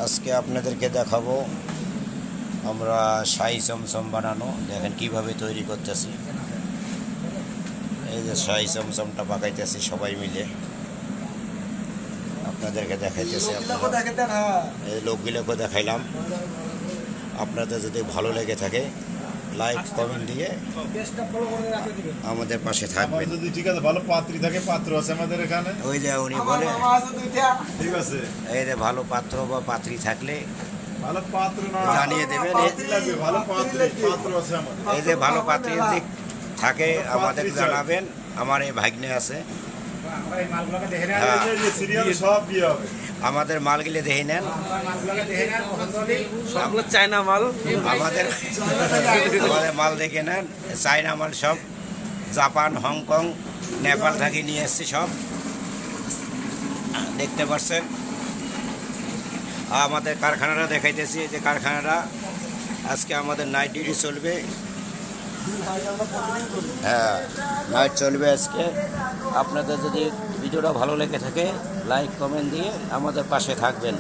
আজকে আপনাদেরকে দেখাবো আমরা শাহি চমচম বানানো। দেখেন কিভাবে তৈরি করতেছি। এই যে শাহি চমচমটা পাকাইতেছি সবাই মিলে, আপনাদেরকে দেখাইতেছি। এই লোকগুলোকে দেখাইলাম। আপনাদের যদি ভালো লেগে থাকে লাইক কমেন্ট দিয়ে আমাদের পাশে থাকবেন। যদি ঠিক আছে, ভালো পাত্রী থাকে, পাত্র আছে আমাদের এখানে। ওই যে উনি বলে ঠিক আছে, এই যে ভালো পাত্র বা পাত্রী থাকলে ভালো পাত্র না জানিয়ে দেবেন। পাত্রী লাগবে, ভালো পাত্রী পাত্র আছে আমাদের। এই যে ভালো পাত্রী যদি থাকে আমাদের জানাবেন। আমার এই ভাগ্নে আছে, এই যে সিরিয়াল সব বিয়ে হবে। আমাদের মালগুলি দেখে নেন। সবগুলো চায়না মাল। আমাদের আমাদের মাল দেখে নেন, চায়না মাল সব। জাপান, হংকং, নেপাল থেকে নিয়ে এসছি সব, দেখতে পাচ্ছেন। আমাদের কারখানাটা দেখাইতেছি। এই যে কারখানাটা আজকে আমাদের নাইট ডিউটি চলবে। হ্যাঁ, নাইট চলবে আজকে। আপনাদের যদি ভিডিওটা ভালো লেগে থাকে লাইক কমেন্ট দিয়ে আমাদের পাশে থাকবেন।